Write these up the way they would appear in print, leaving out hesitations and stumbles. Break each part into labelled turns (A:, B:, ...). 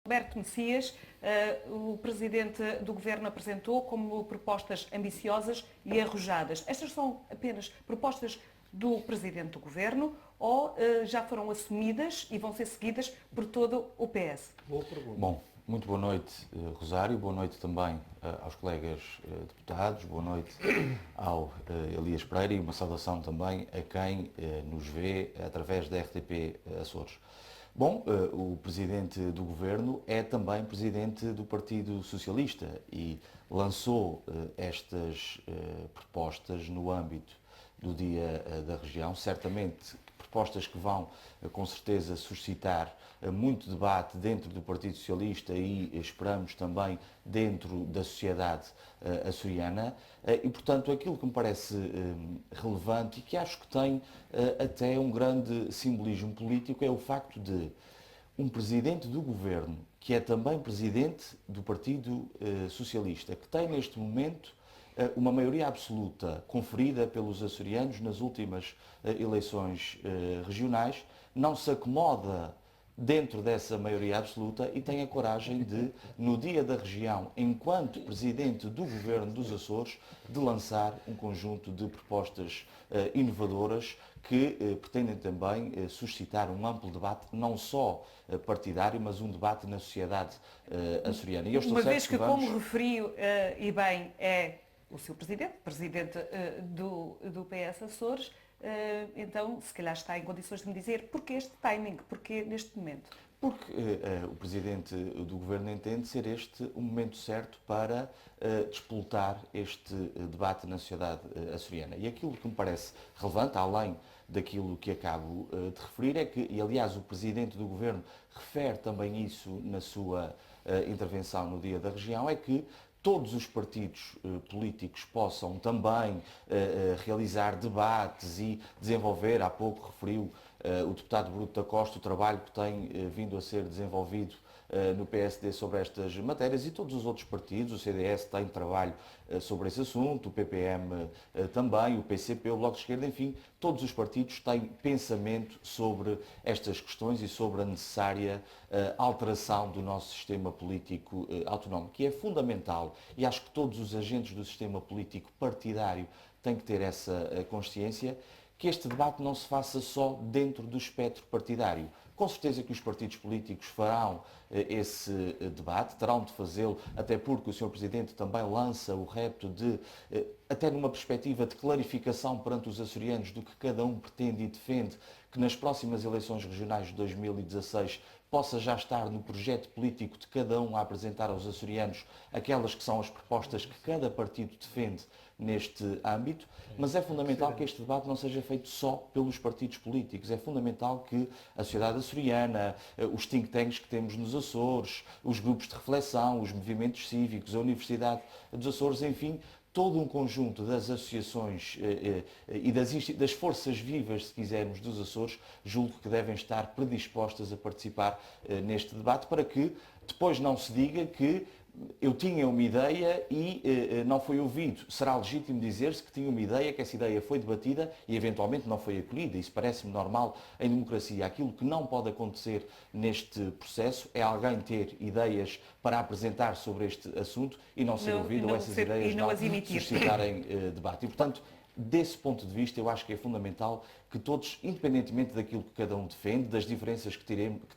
A: Alberto Messias, o Presidente do Governo apresentou como propostas ambiciosas e arrojadas. Estas são apenas propostas do Presidente do Governo ou já foram assumidas e vão ser seguidas por todo o PS?
B: Boa pergunta.
C: Bom, muito boa noite, Rosário, boa noite também aos colegas deputados, boa noite ao Elias Pereira e uma saudação também a quem nos vê através da RTP Açores. Bom, o Presidente do Governo é também Presidente do Partido Socialista e lançou estas propostas no âmbito do Dia da Região, certamente propostas que vão, com certeza, suscitar muito debate dentro do Partido Socialista e esperamos também dentro da sociedade açoriana e, portanto, aquilo que me parece relevante e que acho que tem até um grande simbolismo político é o facto de um Presidente do Governo, que é também Presidente do Partido Socialista, que tem neste momento uma maioria absoluta conferida pelos açorianos nas últimas eleições regionais, não se acomoda dentro dessa maioria absoluta e tem a coragem de, no Dia da Região, enquanto Presidente do Governo dos Açores, de lançar um conjunto de propostas inovadoras que pretendem também suscitar um amplo debate, não só partidário, mas um debate na sociedade açoriana.
A: E uma vez que, como referiu e bem, é o seu Presidente do PS Açores, então, se calhar está em condições de me dizer porquê este timing, porquê neste momento?
C: Porque o Presidente do Governo entende ser este o momento certo para despoltar este debate na sociedade açoriana. E aquilo que me parece relevante, além daquilo que acabo de referir, é que, e aliás o Presidente do Governo refere também isso na sua intervenção no Dia da Região, é que todos os partidos políticos possam também realizar debates e desenvolver, há pouco referiu o deputado Bruto da Costa, o trabalho que tem vindo a ser desenvolvido no PSD sobre estas matérias e todos os outros partidos, o CDS tem trabalho sobre esse assunto, o PPM também, o PCP, o Bloco de Esquerda, enfim, todos os partidos têm pensamento sobre estas questões e sobre a necessária alteração do nosso sistema político autonómico, que é fundamental e acho que todos os agentes do sistema político partidário têm que ter essa consciência, que este debate não se faça só dentro do espectro partidário. Com certeza que os partidos políticos farão esse debate, terão de fazê-lo, até porque o Sr. Presidente também lança o repto de, até numa perspectiva de clarificação perante os açorianos do que cada um pretende e defende, que nas próximas eleições regionais de 2016 possa já estar no projeto político de cada um a apresentar aos açorianos aquelas que são as propostas que cada partido defende neste âmbito, mas é fundamental que este debate não seja feito só pelos partidos políticos, é fundamental que a sociedade açoriana, os think tanks que temos nos Açores, os grupos de reflexão, os movimentos cívicos, a Universidade dos Açores, enfim, todo um conjunto das associações e das forças vivas, se quisermos, dos Açores, julgo que devem estar predispostas a participar neste debate para que depois não se diga que eu tinha uma ideia e não foi ouvido. Será legítimo dizer-se que tinha uma ideia, que essa ideia foi debatida e eventualmente não foi acolhida. Isso parece-me normal em democracia. Aquilo que não pode acontecer neste processo é alguém ter ideias para apresentar sobre este assunto e não ser ouvido ou essas ideias não suscitarem debate. E, portanto, desse ponto de vista, eu acho que é fundamental que todos, independentemente daquilo que cada um defende, das diferenças que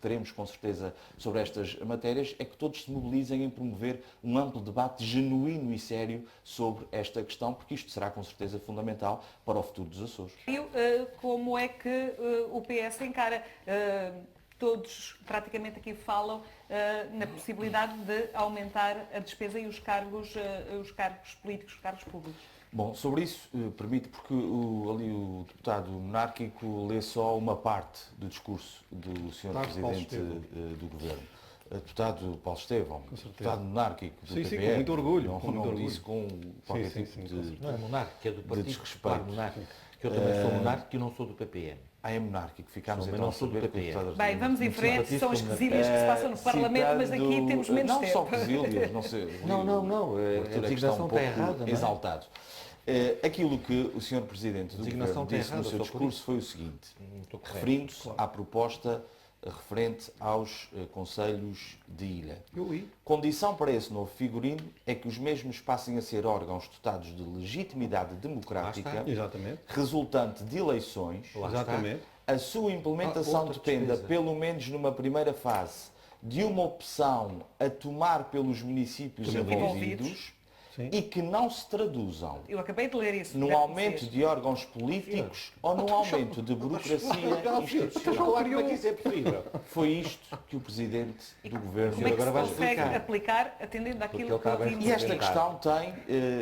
C: teremos com certeza sobre estas matérias, é que todos se mobilizem em promover um amplo debate genuíno e sério sobre esta questão, porque isto será com certeza fundamental para o futuro dos Açores.
A: Como é que o PS encara? Todos praticamente aqui falam na possibilidade de aumentar a despesa e os cargos políticos, os cargos públicos.
C: Bom, sobre isso, permite, porque ali o deputado monárquico lê só uma parte do discurso do Sr. Presidente do Governo. Deputado Paulo Estevão, deputado monárquico do PPM,
B: com muito orgulho.
C: Não disse com qualquer tipo de
D: não é monárquico, é do partido
C: desrespeito.
D: monárquico, que eu também sou monárquico e não sou do PPM.
C: É monárquico, ficámos
D: Sou,
C: então
D: não sou do
C: PPM.
A: Bem, vamos em frente, são as quesilhas que se passam no Parlamento, mas aqui temos menos tempo.
C: Não só quesilhas, não sei.
D: Não, a designação está errada.
C: Exaltado. Aquilo que o Sr. Presidente do Governo disse no seu discurso foi o seguinte, referindo-se à proposta referente aos concelhos de ilha.
B: Eu ia.
C: Condição para esse novo figurino é que os mesmos passem a ser órgãos dotados de legitimidade democrática,
B: Exatamente.
C: resultante de eleições.
B: Exatamente.
C: A sua implementação
D: Outra
C: dependa,
D: despesa.
C: pelo menos numa primeira fase, de uma opção a tomar pelos municípios envolvidos
B: Sim.
C: e que não se traduzam
A: Eu acabei de ler isso.
C: num
A: deve
C: aumento
A: ser.
C: de órgãos políticos ou num aumento de burocracia institucional.
D: Como é que isso é possível?
C: Foi isto que o Presidente do Governo
A: Como é que se
D: Agora vais
A: consegue
D: explicar.
A: aplicar atendendo àquilo
D: ele está
A: que
D: bem
A: ouvimos?
C: E esta
D: Sim.
C: questão tem,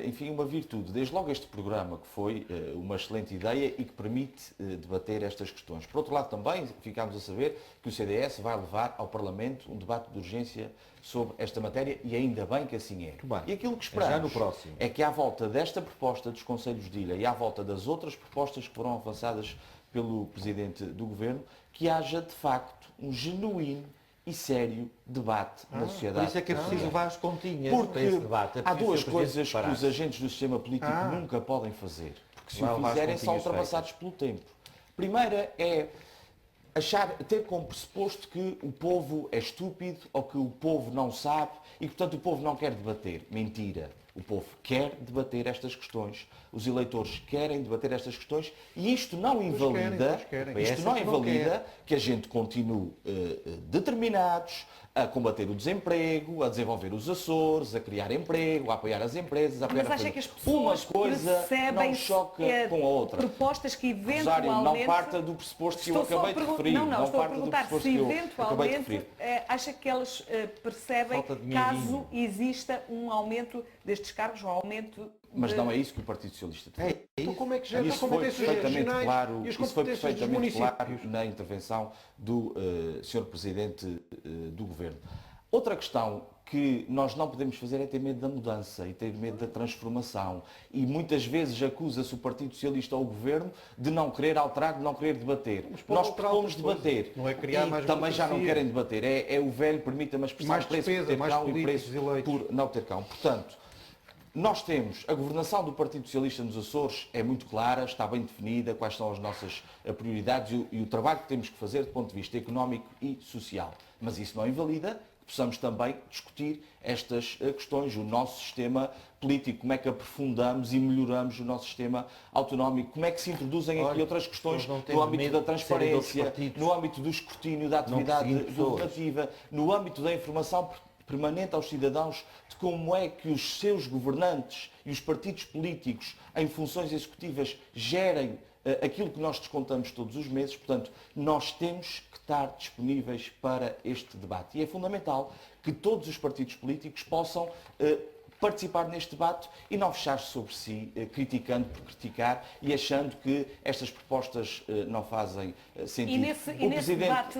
C: enfim, uma virtude. Desde logo este programa, que foi uma excelente ideia e que permite debater estas questões. Por outro lado, também ficámos a saber que o CDS vai levar ao Parlamento um debate de urgência sobre esta matéria e ainda bem que assim é.
D: bem.
C: E aquilo que
D: É já
C: esperamos
D: no próximo.
C: é que à volta desta proposta dos Conselhos de Ilha e à volta das outras propostas que foram avançadas pelo Presidente do Governo, que haja de facto um genuíno e sério debate na
D: Por
C: sociedade.
D: isso é que é preciso levar as continhas
C: Porque
D: para esse debate. É
C: há
D: preciso
C: duas
D: o Presidente
C: coisas que os
D: preparar-se.
C: agentes do sistema político nunca podem fazer. Porque se
D: Vai
C: o
D: levar as
C: fizerem são
D: continhas
C: ultrapassados pelo tempo. Primeira é ter como pressuposto que o povo é estúpido ou que o povo não sabe e, portanto, o povo não quer debater. Mentira. O povo quer debater estas questões, os eleitores querem debater estas questões e isto não invalida,
B: querem.
C: isto não
D: Essa que não
C: invalida que a gente continue determinados a combater o desemprego, a desenvolver os Açores, a criar emprego, a apoiar as empresas, a apoiar
A: Mas
C: a
A: acha que as
C: Uma
A: pessoas
C: coisa
A: percebem
C: não choca com a outra.
A: propostas que
C: Rosário,
A: eventualmente...
C: não parta do pressuposto que eu
A: Estou só a
C: acabei de referir.
A: Não, estou a
C: parta do
A: perguntar
C: pressuposto
A: se
C: que eu acabei de
A: eventualmente
C: referir.
A: acha que elas percebem
D: Falta de
A: caso
D: dinheirinho.
A: exista um aumento destes cargos, um aumento...
C: Mas não é isso que o Partido Socialista tem.
B: Então como é que já
C: Isso foi perfeitamente claro,
B: e as
C: isso foi
B: competências dos
C: perfeitamente claro
B: municípios?
C: na intervenção do Sr. Presidente do Governo. Outra questão que nós não podemos fazer é ter medo da mudança e ter medo da transformação. E muitas vezes acusa-se o Partido Socialista ou o Governo de não querer alterar, de não querer debater.
B: pode
C: Nós
B: alterar
C: propomos
B: outras
C: debater.
B: coisas. Não é criar
C: e
B: mais
C: também já não
B: burocracia.
C: querem debater. É o velho, permita-me a expressão,
B: Mais
C: preço
B: despesa,
C: por ter
B: mais
C: cão e
B: políticos
C: preço
B: eleitos.
C: por não ter cão. Portanto, nós temos, a governação do Partido Socialista nos Açores é muito clara, está bem definida, quais são as nossas prioridades e o trabalho que temos que fazer do ponto de vista económico e social. Mas isso não invalida que possamos também discutir estas questões, o nosso sistema político, como é que aprofundamos e melhoramos o nosso sistema autonómico, como é que se introduzem aqui
D: Olha,
C: outras questões
D: nós não
C: no
D: temos
C: âmbito
D: medo
C: da
D: de serem de outros
C: transparência,
D: partidos.
C: no âmbito do escrutínio da atividade
D: perseguindo pessoas.
C: governativa, no âmbito da informação permanente aos cidadãos de como é que os seus governantes e os partidos políticos em funções executivas gerem aquilo que nós descontamos todos os meses. Portanto, nós temos que estar disponíveis para este debate. E é fundamental que todos os partidos políticos possam participar neste debate e não fechar-se sobre si, criticando por criticar e achando que estas propostas não fazem sentido.
A: E nesse debate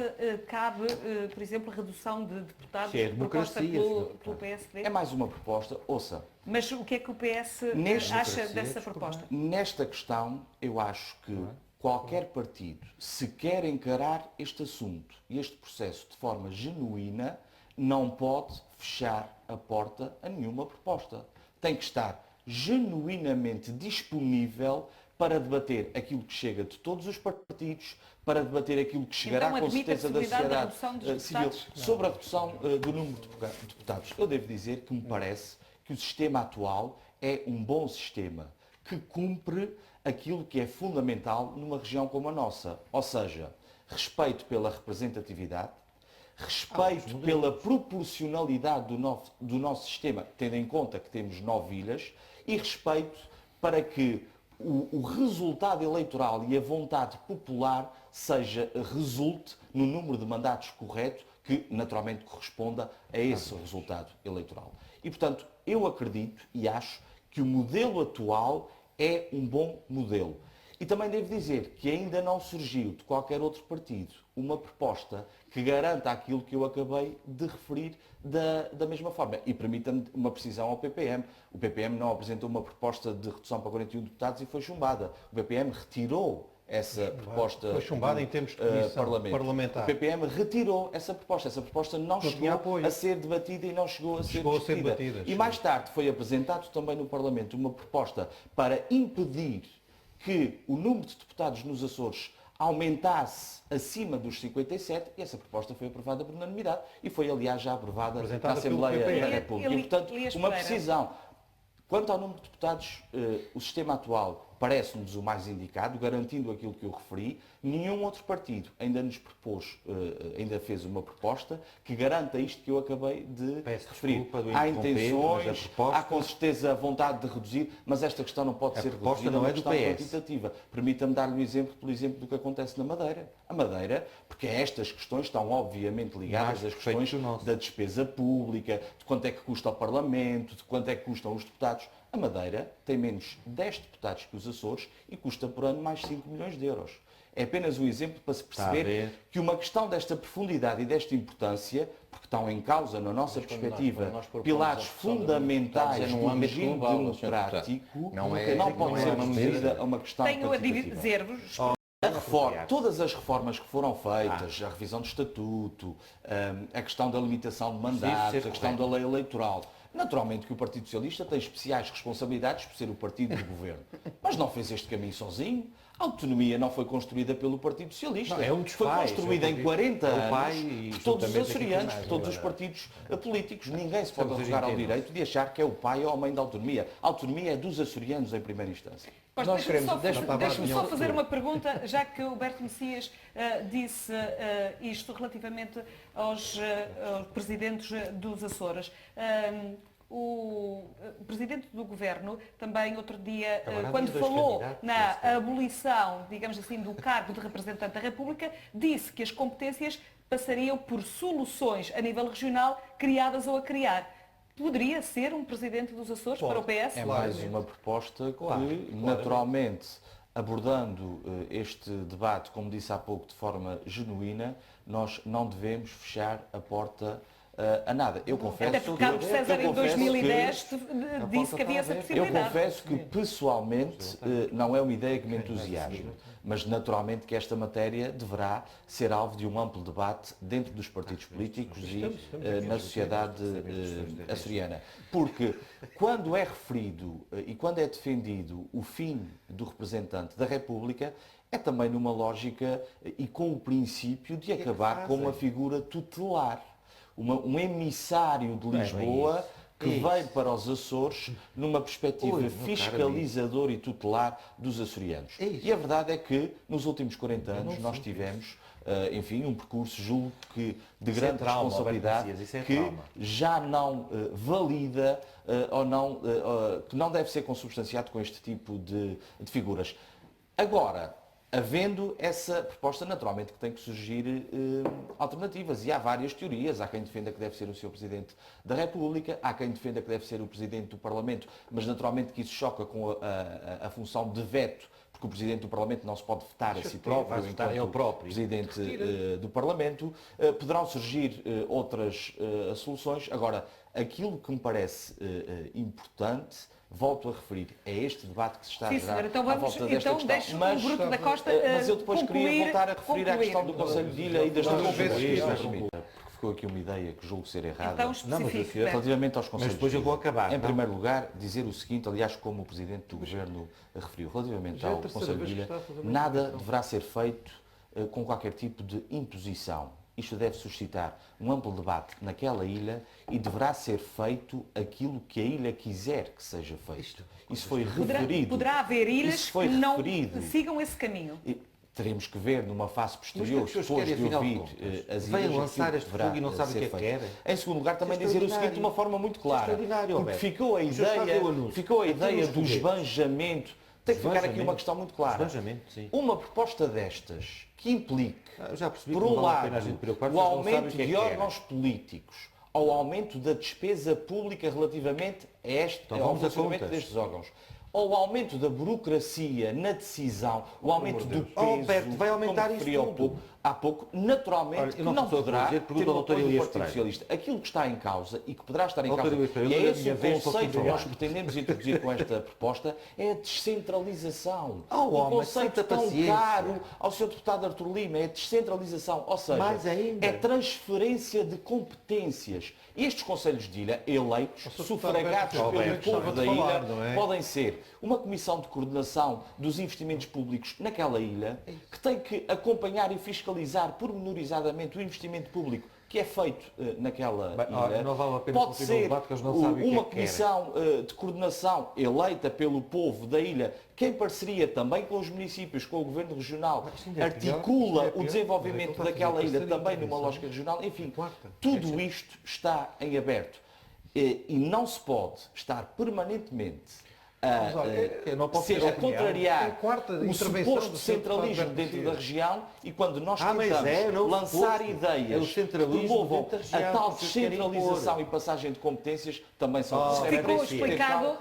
A: cabe, por exemplo, a redução de deputados
D: Isso é
A: proposta
D: democracia,
A: pelo
D: senhor.
A: PSD?
C: É mais uma proposta. Ouça,
A: Mas o que é que o PS
C: Neste
A: acha
D: democracia,
A: dessa proposta?
C: nesta questão, eu acho que qualquer partido, se quer encarar este assunto e este processo de forma genuína, não pode fechar a porta a nenhuma proposta. Tem que estar genuinamente disponível para debater aquilo que chega de todos os partidos, para debater aquilo que chegará
A: Então,
C: com
A: admite a
C: certeza da
A: possibilidade da
C: sociedade
A: redução dos
C: civil.
A: deputados?
C: Sobre a redução do número de deputados, eu devo dizer que me parece que o sistema atual é um bom sistema, que cumpre aquilo que é fundamental numa região como a nossa. Ou seja, respeito pela representatividade, respeito pela proporcionalidade do nosso sistema, tendo em conta que temos 9 ilhas, e respeito para que o resultado eleitoral e a vontade popular resulte no número de mandatos correto, que naturalmente corresponda a esse resultado eleitoral. E, portanto, eu acredito e acho que o modelo atual é um bom modelo. E também devo dizer que ainda não surgiu de qualquer outro partido uma proposta que garanta aquilo que eu acabei de referir da mesma forma. E permita-me uma precisão ao PPM. O PPM não apresentou uma proposta de redução para 41 deputados e foi chumbada. O PPM retirou essa proposta
B: Foi chumbada em termos de comissão parlamentar.
C: O PPM retirou essa proposta. Essa proposta não
B: tinha
C: chegou
B: apoio.
C: a ser debatida e não chegou a ser
B: Chegou a ser
C: discutida.
B: debatida,
C: E
B: chegou.
C: mais tarde foi apresentado também no Parlamento uma proposta para impedir que o número de deputados nos Açores aumentasse acima dos 57, e essa proposta foi aprovada por unanimidade e foi, aliás, já aprovada na
B: Apresentada pelo
C: Assembleia
B: PP.
C: da República. E, portanto,
A: Elias
C: uma
A: Pereira.
C: precisão. Quanto ao número de deputados, o sistema atual parece-nos o mais indicado, garantindo aquilo que eu referi. Nenhum outro partido ainda nos propôs, ainda fez uma proposta que garanta isto que eu acabei de
D: Peço
C: referir.
D: desculpa do
C: Há
D: interromper, mas a
C: intenções,
D: proposta-
C: há com certeza a vontade de reduzir, mas esta questão não pode ser
D: proposta
C: reduzida,
D: não
C: uma
D: é do
C: questão
D: PS.
C: quantitativa. Permita-me dar-lhe um exemplo, por exemplo, do que acontece na Madeira. A Madeira, porque estas questões estão obviamente ligadas
D: Mais
C: às questões
D: perfeitos do nosso.
C: da despesa pública, de quanto é que custa ao Parlamento, de quanto é que custam os deputados. A Madeira tem menos 10 deputados que os Açores e custa por ano mais 5 milhões de euros. É apenas um exemplo para se
D: a
C: perceber
D: ver.
C: que uma questão desta profundidade e desta importância, porque estão em causa, na nossa perspectiva,
E: quando nós propomos
C: pilares
E: a redução dos
C: fundamentais
E: deputados, é num
C: do
E: âmbito
C: regime
E: global, Sr.
C: democrático,
E: Deputado.
C: não,
E: Não é-
C: pode
E: não é
C: ser
E: uma
C: reduzida
E: medida.
C: a uma questão
A: Tenho a
C: quantitativa.
A: dizer-vos.
C: Todas as reformas que foram feitas, a revisão do Estatuto, a questão da limitação de mandatos,
D: ser
C: a questão da lei eleitoral. Naturalmente que o Partido Socialista tem especiais responsabilidades por ser o partido do governo, mas não fez este caminho sozinho. A autonomia não foi construída pelo Partido Socialista.
D: Não, é um dos
C: foi
D: pais,
C: construída
D: é o
C: em
D: partido-
C: 40
D: é o
C: anos
D: pai e
C: por todos os
D: juntamente aqui
C: açorianos,
D: com
C: por todos
D: mais,
C: os partidos políticos. Ninguém se pode
D: Estamos
C: arrogar ao
D: entendendo.
C: direito de achar que é o pai ou a mãe da autonomia. A autonomia é dos açorianos em primeira instância.
A: Pois,
E: Nós
A: deixa-me só,
E: queremos-
A: deixa-me só fazer uma pergunta, já que o Berto Messias disse isto relativamente aos presidentes dos Açores. O presidente do governo também outro dia,
D: Agora,
A: quando
D: havia dois
A: falou
D: candidatos,
A: na abolição, digamos assim, do cargo de representante da República, disse que as competências passariam por soluções a nível regional criadas ou a criar. Poderia ser um presidente dos Açores para o PS?
C: É mais uma proposta que, naturalmente, abordando este debate, como disse há pouco, de forma genuína, nós não devemos fechar a porta a nada. Eu confesso
A: Até porque Carlos César, em 2010, disse que havia essa
C: eu
A: possibilidade.
C: confesso que, pessoalmente, não é uma ideia que me entusiasma, mas naturalmente que esta matéria deverá ser alvo de um amplo debate dentro dos partidos políticos e na sociedade açoriana. Porque quando é referido e quando é defendido o fim do representante da República, é também numa lógica e com o princípio de acabar com uma figura tutelar. Um emissário de Lisboa que veio para os Açores numa perspectiva fiscalizadora e tutelar dos açorianos. E a verdade é que nos últimos 40 anos nós tivemos, enfim, um percurso, julgo que de grande responsabilidade, que já não valida ou não, que não deve ser consubstanciado com este tipo de figuras. Agora, havendo essa proposta, naturalmente que tem que surgir alternativas. E há várias teorias. Há quem defenda que deve ser o Sr. Presidente da República, há quem defenda que deve ser o Presidente do Parlamento, mas naturalmente que isso choca com a função de veto, porque o Presidente do Parlamento não se pode vetar a si próprio, enquanto Presidente do Parlamento. Poderão surgir outras soluções. Agora, aquilo que me parece importante, volto a referir, é este debate que se está a gerar à volta desta questão.
A: Mas o Bruto da Costa
C: mas eu depois queria voltar a referir à questão do Conselho de Ilha e das duas vezes, porque ficou aqui uma ideia que julgo ser errada.
A: Então, especifique,
C: relativamente aos Conselhos
D: depois eu vou acabar.
C: Em primeiro lugar, dizer o seguinte, aliás, como o Presidente do Governo referiu, relativamente ao Conselho de Ilha, nada deverá ser feito com qualquer tipo de imposição. Isto deve suscitar um amplo debate naquela ilha e deverá ser feito aquilo que a ilha quiser que seja feito. Isso foi referido.
A: Poderá haver ilhas que não sigam esse caminho.
C: Teremos que ver numa fase posterior,
D: depois
C: de ouvir as ilhas,
D: vêm lançar este fogo e não sabem o que é que querem.
C: Em segundo lugar, também dizer o seguinte de uma forma muito clara. Porque ficou a ideia do esbanjamento. Tem que ficar aqui uma questão muito clara. Uma proposta destas que implique, por um lado, o aumento de órgãos políticos ao aumento da despesa pública relativamente ao funcionamento destes órgãos, ou o aumento da burocracia na decisão, o aumento do peso,
D: vai aumentar isso tudo.
C: há pouco, naturalmente,
D: Olha,
C: que
D: eu não
C: não
D: estou a
C: poderá
D: dizer,
C: ter
D: pergunta
C: o
D: ao
C: apoio
D: Dr.
C: do
D: Elias
C: Partido
D: Pereira.
C: Socialista. Aquilo que está em causa e que poderá estar em
D: Dr.
C: causa,
D: Elias Pereira,
C: e
D: eu
C: é
D: dou a
C: esse
D: minha
C: o
D: vez para
C: conceito que
D: continuar.
C: nós pretendemos introduzir com esta proposta, é a descentralização.
D: Oh,
C: Um
D: homem,
C: conceito
D: tanta
C: tão
D: paciência.
C: caro ao Sr. Deputado Artur Lima, é a descentralização, ou seja,
D: Mais ainda.
C: é transferência de competências. Estes conselhos de ilha, eleitos,
B: Sr. Deputado
C: sufragados
B: Alberto,
C: pelo
B: Alberto,
C: povo
B: estava
C: da
B: a falar,
C: ilha,
B: não é?
C: podem ser uma comissão de coordenação dos investimentos públicos naquela ilha, que tem que acompanhar e fiscalizar pormenorizadamente o investimento público que é feito naquela
D: Bem,
C: ilha.
D: não vale a pena
C: Pode
D: continuar o
C: ser
D: debate, que eles não sabem o que
C: uma
D: é que querem.
C: comissão de coordenação eleita pelo povo da ilha, que em parceria também com os municípios, com o Governo Regional,
B: Mas isto ainda é pior,
C: articula
B: isto ainda é
C: o
B: pior.
C: desenvolvimento
B: Mas é que
C: daquela
B: ele está a
C: ilha
B: fazer
C: também numa
B: intervenção.
C: lógica regional. Enfim,
B: Quarta.
C: tudo isto está em aberto. E não se pode estar permanentemente
B: Mas, olha, eu não posso ter
C: a
B: opinião.
C: contrariar
B: É a quarta
C: o
B: intervenção
C: suposto
B: do Sr. Deputado
C: centralismo
B: Alberto
C: dentro
B: Messias.
C: da região e quando nós
D: Mas
C: tentamos
D: não
C: lançar
D: suposto. É
C: ideias
D: o
C: que
D: centralismo
C: promovam
D: dentro da
C: a
D: região
C: tal
D: que vocês querem
C: descentralização
D: impor.
C: e passagem de competências também são
D: Oh,
C: consideradas.
A: Ficou
D: Aprecia.
A: explicado.